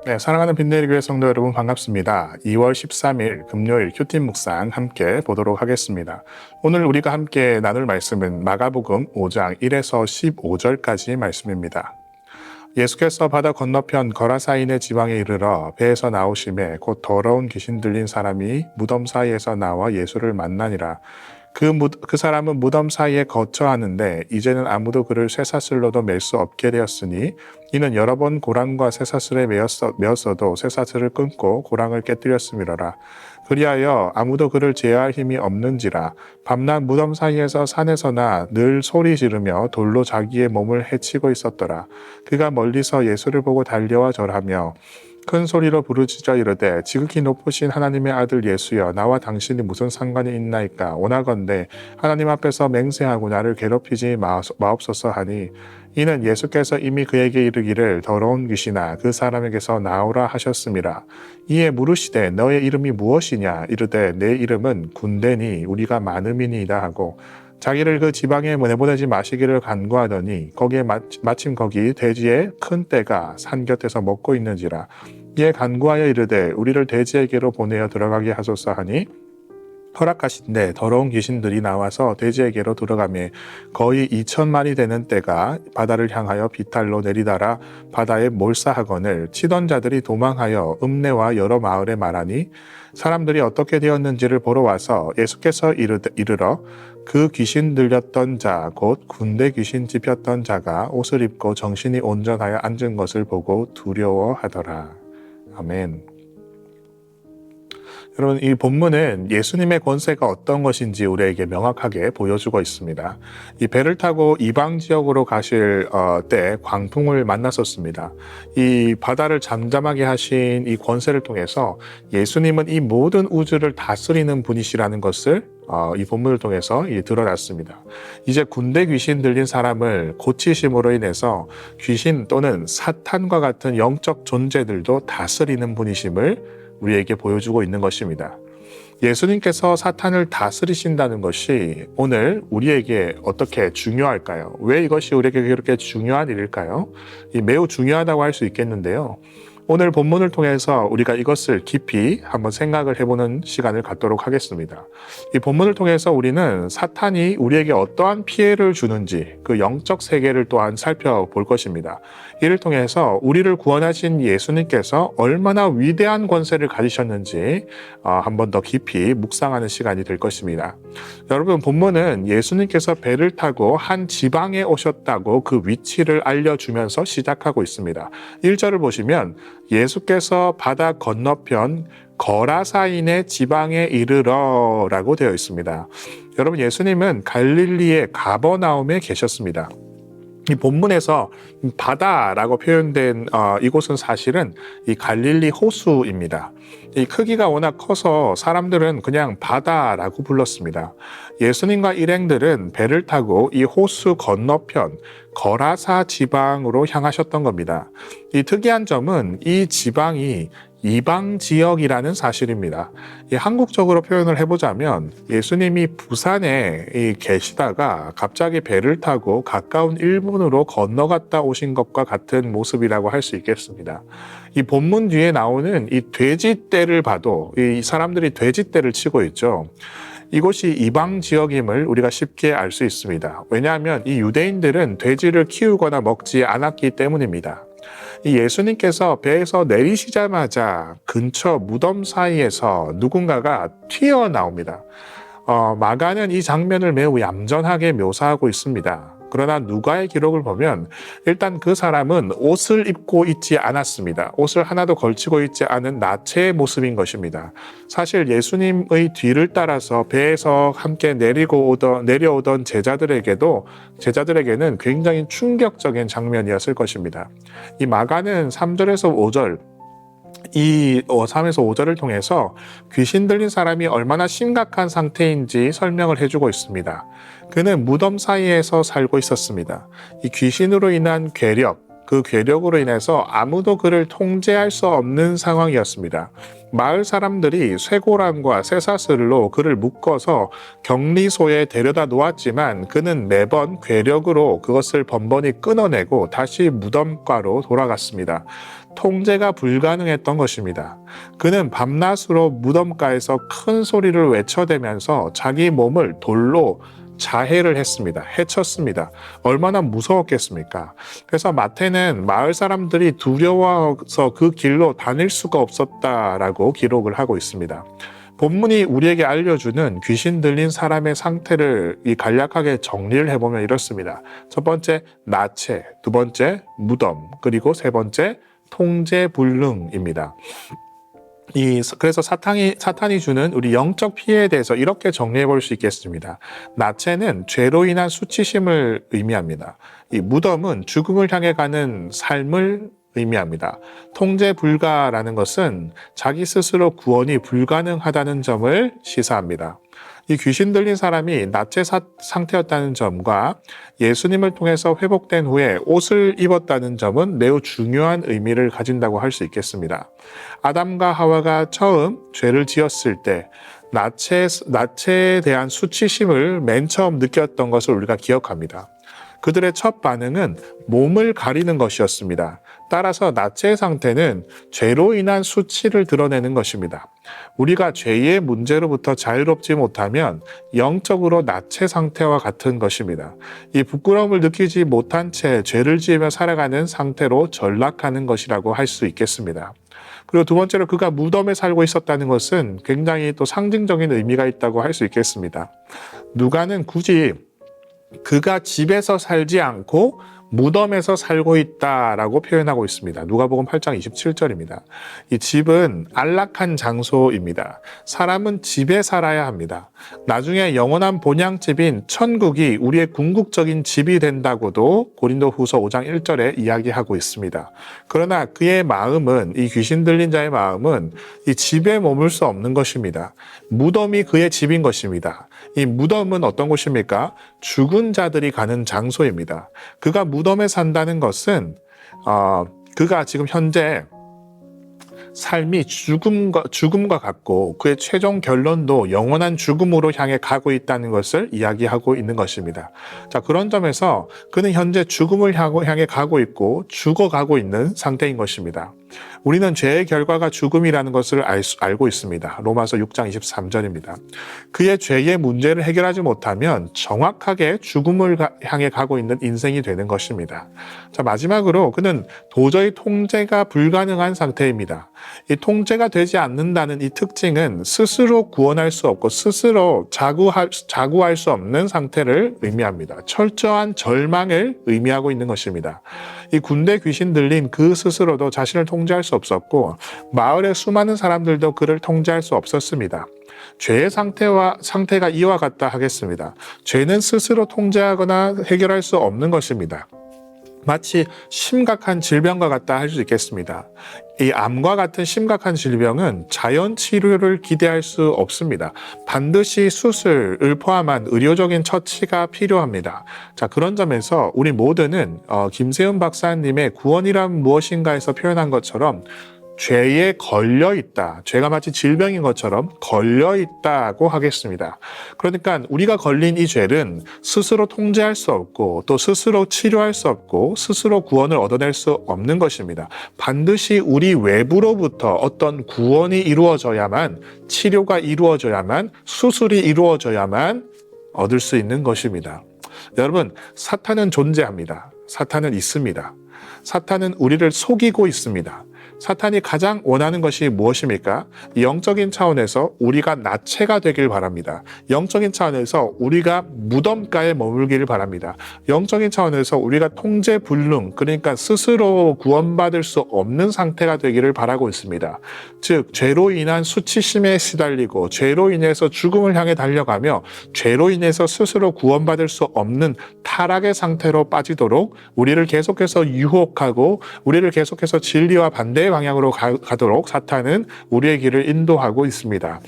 네, 사랑하는 빈내리 교회 성도 여러분 반갑습니다. 2월 13일 금요일 큐티 묵상 함께 보도록 하겠습니다. 오늘 우리가 함께 나눌 말씀은 마가복음 5장 1에서 15절까지 말씀입니다. 예수께서 바다 건너편 거라사인의 지방에 이르러 배에서 나오심에 곧 더러운 귀신 들린 사람이 무덤 사이에서 나와 예수를 만나니라. 그 사람은 무덤 사이에 거처하는데 이제는 아무도 그를 쇠사슬로도 맬 수 없게 되었으니 이는 여러 번 고랑과 쇠사슬에 메었어도 쇠사슬을 끊고 고랑을 깨뜨렸음이로라. 그리하여 아무도 그를 제어할 힘이 없는지라. 밤낮 무덤 사이에서 산에서나 늘 소리 지르며 돌로 자기의 몸을 해치고 있었더라. 그가 멀리서 예수를 보고 달려와 절하며 큰 소리로 부르짖어 이르되 지극히 높으신 하나님의 아들 예수여, 나와 당신이 무슨 상관이 있나이까. 원하건대 하나님 앞에서 맹세하고 나를 괴롭히지 마옵소서 하니, 이는 예수께서 이미 그에게 이르기를 더러운 귀신아 그 사람에게서 나오라 하셨음이라. 이에 물으시되 너의 이름이 무엇이냐. 이르되 내 이름은 군대니 우리가 많음이니이다 하고 자기를 그 지방에 내보내지 마시기를 간구하더니 거기에 마침 거기 돼지의 큰 떼가 산 곁에서 먹고 있는지라. 이에 간구하여 이르되 우리를 돼지에게로 보내어 들어가게 하소서 하니 허락하신대 더러운 귀신들이 나와서 돼지에게로 들어가매 거의 2,000마리 되는 떼가 바다를 향하여 비탈로 내리달아 바다에 몰사하거늘 치던 자들이 도망하여 읍내와 여러 마을에 말하니 사람들이 어떻게 되었는지를 보러 와서 예수께서 이르러 그 귀신 들렸던 자 곧 군대 귀신 짚였던 자가 옷을 입고 정신이 온전하여 앉은 것을 보고 두려워하더라. 아멘. 여러분, 이 본문은 예수님의 권세가 어떤 것인지 우리에게 명확하게 보여주고 있습니다. 이 배를 타고 이방 지역으로 가실 때 광풍을 만났었습니다. 이 바다를 잠잠하게 하신 이 권세를 통해서 예수님은 이 모든 우주를 다스리는 분이시라는 것을 이 본문을 통해서 드러났습니다. 이제 군대 귀신 들린 사람을 고치심으로 인해서 귀신 또는 사탄과 같은 영적 존재들도 다스리는 분이심을 우리에게 보여주고 있는 것입니다. 예수님께서 사탄을 다스리신다는 것이 오늘 우리에게 어떻게 중요할까요? 왜 이것이 우리에게 그렇게 중요한 일일까요? 매우 중요하다고 할 수 있겠는데요. 오늘 본문을 통해서 우리가 이것을 깊이 한번 생각을 해보는 시간을 갖도록 하겠습니다. 이 본문을 통해서 우리는 사탄이 우리에게 어떠한 피해를 주는지 그 영적 세계를 또한 살펴볼 것입니다. 이를 통해서 우리를 구원하신 예수님께서 얼마나 위대한 권세를 가지셨는지 한 번 더 깊이 묵상하는 시간이 될 것입니다. 여러분, 본문은 예수님께서 배를 타고 한 지방에 오셨다고 그 위치를 알려주면서 시작하고 있습니다. 1절을 보시면 예수께서 바다 건너편 거라사인의 지방에 이르러 라고 되어 있습니다. 여러분, 예수님은 갈릴리의 가버나움에 계셨습니다. 이 본문에서 바다라고 표현된 이곳은 사실은 이 갈릴리 호수입니다. 이 크기가 워낙 커서 사람들은 그냥 바다라고 불렀습니다. 예수님과 일행들은 배를 타고 이 호수 건너편 거라사 지방으로 향하셨던 겁니다. 이 특이한 점은 이 지방이 이방 지역이라는 사실입니다. 한국적으로 표현을 해보자면 예수님이 부산에 계시다가 갑자기 배를 타고 가까운 일본으로 건너갔다 오신 것과 같은 모습이라고 할 수 있겠습니다. 이 본문 뒤에 나오는 이 돼지떼를 봐도 이 사람들이 돼지떼를 치고 있죠. 이곳이 이방 지역임을 우리가 쉽게 알 수 있습니다. 왜냐하면 이 유대인들은 돼지를 키우거나 먹지 않았기 때문입니다. 이 예수님께서 배에서 내리시자마자 근처 무덤 사이에서 누군가가 튀어나옵니다. 마가는 이 장면을 매우 얌전하게 묘사하고 있습니다. 그러나 누가의 기록을 보면 일단 그 사람은 옷을 입고 있지 않았습니다. 옷을 하나도 걸치고 있지 않은 나체의 모습인 것입니다. 사실 예수님의 뒤를 따라서 배에서 함께 내려오던 제자들에게는 굉장히 충격적인 장면이었을 것입니다. 이 마가는 3절에서 5절 이 3에서 5절을 통해서 귀신 들린 사람이 얼마나 심각한 상태인지 설명을 해주고 있습니다. 그는 무덤 사이에서 살고 있었습니다. 이 귀신으로 인한 괴력, 그 괴력으로 인해서 아무도 그를 통제할 수 없는 상황이었습니다. 마을 사람들이 쇠고랑과 쇠사슬로 그를 묶어서 격리소에 데려다 놓았지만 그는 매번 괴력으로 그것을 번번이 끊어내고 다시 무덤가로 돌아갔습니다. 통제가 불가능했던 것입니다. 그는 밤낮으로 무덤가에서 큰 소리를 외쳐대면서 자기 몸을 돌로 자해를 했습니다. 해쳤습니다. 얼마나 무서웠겠습니까? 그래서 마태는 마을 사람들이 두려워서 그 길로 다닐 수가 없었다라고 기록을 하고 있습니다. 본문이 우리에게 알려주는 귀신 들린 사람의 상태를 간략하게 정리를 해보면 이렇습니다. 첫 번째, 나체, 두 번째, 무덤, 그리고 세 번째, 통제불능입니다. 그래서 사탄이 주는 우리 영적 피해에 대해서 이렇게 정리해 볼 수 있겠습니다. 나체는 죄로 인한 수치심을 의미합니다. 이 무덤은 죽음을 향해 가는 삶을 의미합니다. 통제 불가라는 것은 자기 스스로 구원이 불가능하다는 점을 시사합니다. 이 귀신 들린 사람이 나체 상태였다는 점과 예수님을 통해서 회복된 후에 옷을 입었다는 점은 매우 중요한 의미를 가진다고 할 수 있겠습니다. 아담과 하와가 처음 죄를 지었을 때 나체에 대한 수치심을 맨 처음 느꼈던 것을 우리가 기억합니다. 그들의 첫 반응은 몸을 가리는 것이었습니다. 따라서 나체의 상태는 죄로 인한 수치를 드러내는 것입니다. 우리가 죄의 문제로부터 자유롭지 못하면 영적으로 나체 상태와 같은 것입니다. 이 부끄러움을 느끼지 못한 채 죄를 지으며 살아가는 상태로 전락하는 것이라고 할 수 있겠습니다. 그리고 두 번째로 그가 무덤에 살고 있었다는 것은 굉장히 또 상징적인 의미가 있다고 할 수 있겠습니다. 누가는 굳이 그가 집에서 살지 않고 무덤에서 살고 있다라고 표현하고 있습니다. 누가복음 8장 27절입니다. 이 집은 안락한 장소입니다. 사람은 집에 살아야 합니다. 나중에 영원한 본향집인 천국이 우리의 궁극적인 집이 된다고도 고린도후서 5장 1절에 이야기하고 있습니다. 그러나 그의 마음은, 이 귀신 들린 자의 마음은 이 집에 머물 수 없는 것입니다. 무덤이 그의 집인 것입니다. 이 무덤은 어떤 곳입니까? 죽은 자들이 가는 장소입니다. 그가 무덤에 산다는 것은 그가 지금 현재 삶이 죽음과 같고 그의 최종 결론도 영원한 죽음으로 향해 가고 있다는 것을 이야기하고 있는 것입니다. 자, 그런 점에서 그는 현재 죽음을 향해 가고 있고 죽어가고 있는 상태인 것입니다. 우리는 죄의 결과가 죽음이라는 것을 알고 있습니다. 로마서 6장 23절입니다. 그의 죄의 문제를 해결하지 못하면 정확하게 죽음을 향해 가고 있는 인생이 되는 것입니다. 자, 마지막으로 그는 도저히 통제가 불가능한 상태입니다. 이 통제가 되지 않는다는 이 특징은 스스로 구원할 수 없고 스스로 자구할 수 없는 상태를 의미합니다. 철저한 절망을 의미하고 있는 것입니다. 이 군대 귀신 들린 그 스스로도 자신을 통제할 수 없었고 마을의 수많은 사람들도 그를 통제할 수 없었습니다. 죄의 상태가 이와 같다 하겠습니다. 죄는 스스로 통제하거나 해결할 수 없는 것입니다. 마치 심각한 질병과 같다 할 수 있겠습니다. 이 암과 같은 심각한 질병은 자연 치료를 기대할 수 없습니다. 반드시 수술을 포함한 의료적인 처치가 필요합니다. 자, 그런 점에서 우리 모두는 김세훈 박사님의 구원이란 무엇인가에서 표현한 것처럼 죄에 걸려있다. 죄가 마치 질병인 것처럼 걸려있다고 하겠습니다. 그러니까 우리가 걸린 이 죄는 스스로 통제할 수 없고 또 스스로 치료할 수 없고 스스로 구원을 얻어낼 수 없는 것입니다. 반드시 우리 외부로부터 어떤 구원이 이루어져야만, 치료가 이루어져야만, 수술이 이루어져야만 얻을 수 있는 것입니다. 여러분, 사탄은 존재합니다. 사탄은 있습니다. 사탄은 우리를 속이고 있습니다. 사탄이 가장 원하는 것이 무엇입니까? 영적인 차원에서 우리가 나체가 되길 바랍니다. 영적인 차원에서 우리가 무덤가에 머물기를 바랍니다. 영적인 차원에서 우리가 통제불능, 그러니까 스스로 구원받을 수 없는 상태가 되기를 바라고 있습니다. 즉, 죄로 인한 수치심에 시달리고 죄로 인해서 죽음을 향해 달려가며 죄로 인해서 스스로 구원받을 수 없는 타락의 상태로 빠지도록 우리를 계속해서 유혹하고 우리를 계속해서 진리와 반대의 방향으로 가도록 사탄은 우리의 길을 인도하고 있습니다.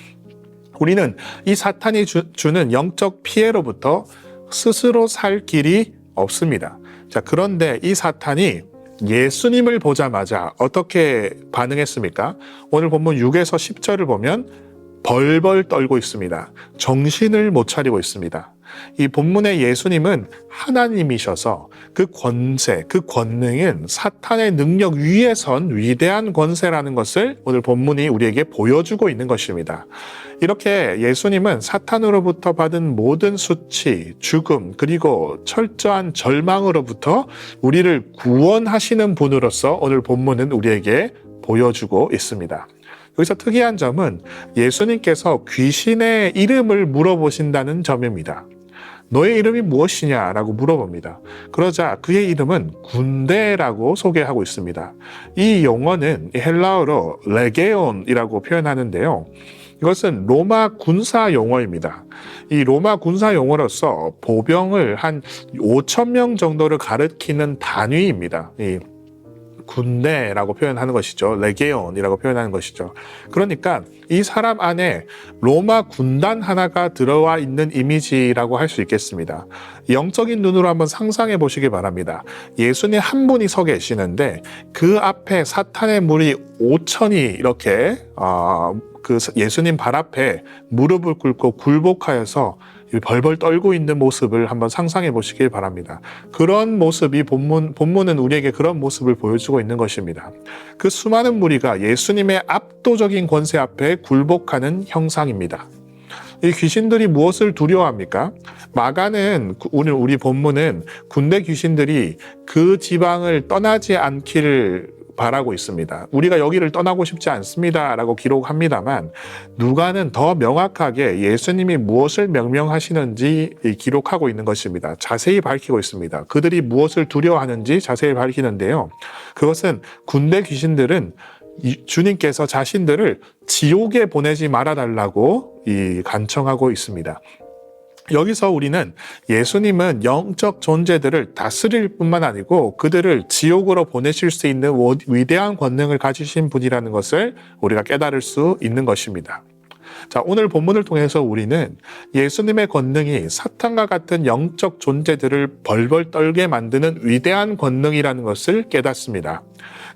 우리는 이 사탄이 주는 영적 피해로부터 스스로 살 길이 없습니다. 자, 그런데 이 사탄이 예수님을 보자마자 어떻게 반응했습니까? 오늘 본문 6에서 10절을 보면 벌벌 떨고 있습니다. 정신을 못 차리고 있습니다. 이 본문의 예수님은 하나님이셔서 그 권세, 그 권능은 사탄의 능력 위에 선 위대한 권세라는 것을 오늘 본문이 우리에게 보여주고 있는 것입니다. 이렇게 예수님은 사탄으로부터 받은 모든 수치, 죽음, 그리고 철저한 절망으로부터 우리를 구원하시는 분으로서 오늘 본문은 우리에게 보여주고 있습니다. 여기서 특이한 점은 예수님께서 귀신의 이름을 물어보신다는 점입니다. 너의 이름이 무엇이냐라고 물어봅니다. 그러자 그의 이름은 군대라고 소개하고 있습니다. 이 용어는 헬라어로 레게온이라고 표현하는데요. 이것은 로마 군사 용어입니다. 이 로마 군사 용어로서 보병을 한 5천 명 정도를 가리키는 단위입니다. 이 군대라고 표현하는 것이죠. 레게온이라고 표현하는 것이죠. 그러니까 이 사람 안에 로마 군단 하나가 들어와 있는 이미지라고 할 수 있겠습니다. 영적인 눈으로 한번 상상해 보시기 바랍니다. 예수님 한 분이 서 계시는데 그 앞에 사탄의 무리 5천이 이렇게 그 예수님 발 앞에 무릎을 꿇고 굴복하여서 벌벌 떨고 있는 모습을 한번 상상해 보시길 바랍니다. 그런 모습이 본문은 우리에게 그런 모습을 보여주고 있는 것입니다. 그 수많은 무리가 예수님의 압도적인 권세 앞에 굴복하는 형상입니다. 이 귀신들이 무엇을 두려워합니까? 마가는 오늘 우리 본문은 군대 귀신들이 그 지방을 떠나지 않기를 바라고 있습니다. 우리가 여기를 떠나고 싶지 않습니다라고 기록합니다만 누가는 더 명확하게 예수님이 무엇을 명령하시는지 기록하고 있는 것입니다. 자세히 밝히고 있습니다. 그들이 무엇을 두려워하는지 자세히 밝히는데요. 그것은 군대 귀신들은 주님께서 자신들을 지옥에 보내지 말아달라고 간청하고 있습니다. 여기서 우리는 예수님은 영적 존재들을 다스릴 뿐만 아니고 그들을 지옥으로 보내실 수 있는 위대한 권능을 가지신 분이라는 것을 우리가 깨달을 수 있는 것입니다. 자, 오늘 본문을 통해서 우리는 예수님의 권능이 사탄과 같은 영적 존재들을 벌벌 떨게 만드는 위대한 권능이라는 것을 깨닫습니다.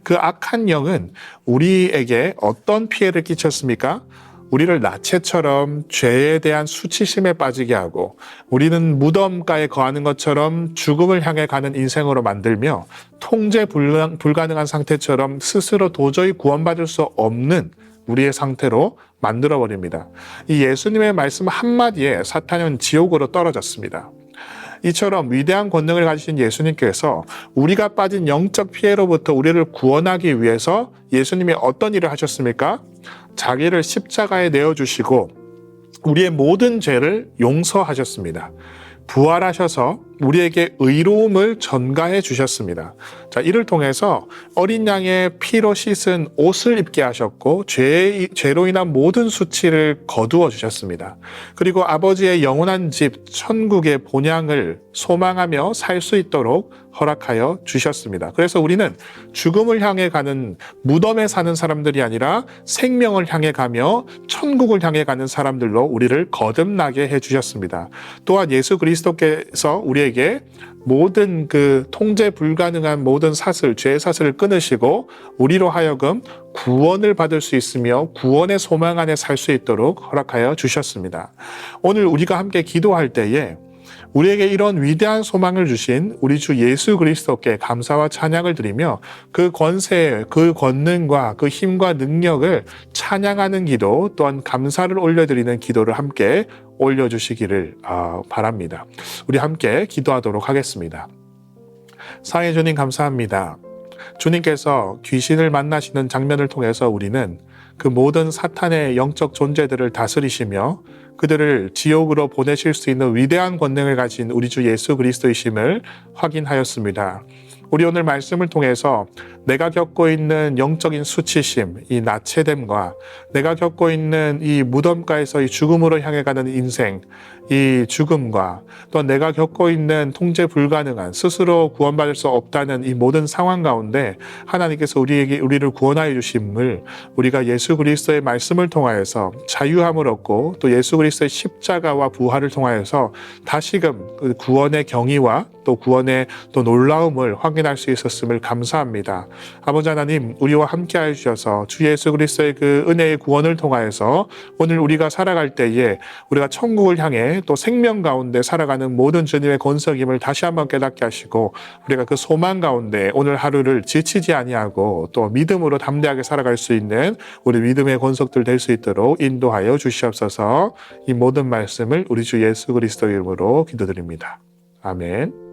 그 악한 영은 우리에게 어떤 피해를 끼쳤습니까? 우리를 나체처럼 죄에 대한 수치심에 빠지게 하고 우리는 무덤가에 거하는 것처럼 죽음을 향해 가는 인생으로 만들며 통제 불가능한 상태처럼 스스로 도저히 구원받을 수 없는 우리의 상태로 만들어버립니다. 이 예수님의 말씀 한마디에 사탄은 지옥으로 떨어졌습니다. 이처럼 위대한 권능을 가지신 예수님께서 우리가 빠진 영적 피해로부터 우리를 구원하기 위해서 예수님이 어떤 일을 하셨습니까? 자기를 십자가에 내어주시고 우리의 모든 죄를 용서하셨습니다. 부활하셔서 우리에게 의로움을 전가해 주셨습니다. 자, 이를 통해서 어린 양의 피로 씻은 옷을 입게 하셨고 죄로 인한 모든 수치를 거두어 주셨습니다. 그리고 아버지의 영원한 집 천국의 본향을 소망하며 살 수 있도록 허락하여 주셨습니다. 그래서 우리는 죽음을 향해 가는 무덤에 사는 사람들이 아니라 생명을 향해 가며 천국을 향해 가는 사람들로 우리를 거듭나게 해 주셨습니다. 또한 예수 그리스도께서 우리에게 모든 그 통제 불가능한 모든 사슬, 죄의 사슬을 끊으시고 우리로 하여금 구원을 받을 수 있으며 구원의 소망 안에 살 수 있도록 허락하여 주셨습니다. 오늘 우리가 함께 기도할 때에 우리에게 이런 위대한 소망을 주신 우리 주 예수 그리스도께 감사와 찬양을 드리며 그 권세, 그 권능과 그 힘과 능력을 찬양하는 기도 또한 감사를 올려드리는 기도를 함께 올려주시기를 바랍니다. 우리 함께 기도하도록 하겠습니다. 사랑해 주님 감사합니다. 주님께서 귀신을 만나시는 장면을 통해서 우리는 그 모든 사탄의 영적 존재들을 다스리시며 그들을 지옥으로 보내실 수 있는 위대한 권능을 가진 우리 주 예수 그리스도이심을 확인하였습니다. 우리 오늘 말씀을 통해서 내가 겪고 있는 영적인 수치심, 이 나체됨과 내가 겪고 있는 이 무덤가에서 이 죽음으로 향해 가는 인생, 이 죽음과 또 내가 겪고 있는 통제 불가능한 스스로 구원받을 수 없다는 이 모든 상황 가운데 하나님께서 우리를 구원하여 주심을 우리가 예수 그리스도의 말씀을 통하여서 자유함을 얻고 또 예수 그리스도의 십자가와 부활을 통하여서 다시금 그 구원의 경위와 또 구원의 또 놀라움을 확인할 수 있었음을 감사합니다. 아버지 하나님, 우리와 함께 하셔서 주 예수 그리스도의 그 은혜의 구원을 통하여서 오늘 우리가 살아갈 때에 우리가 천국을 향해 또 생명 가운데 살아가는 모든 주님의 권속임을 다시 한번 깨닫게 하시고 우리가 그 소망 가운데 오늘 하루를 지치지 아니하고 또 믿음으로 담대하게 살아갈 수 있는 우리 믿음의 권속들 될 수 있도록 인도하여 주시옵소서. 이 모든 말씀을 우리 주 예수 그리스도 이름으로 기도드립니다. 아멘.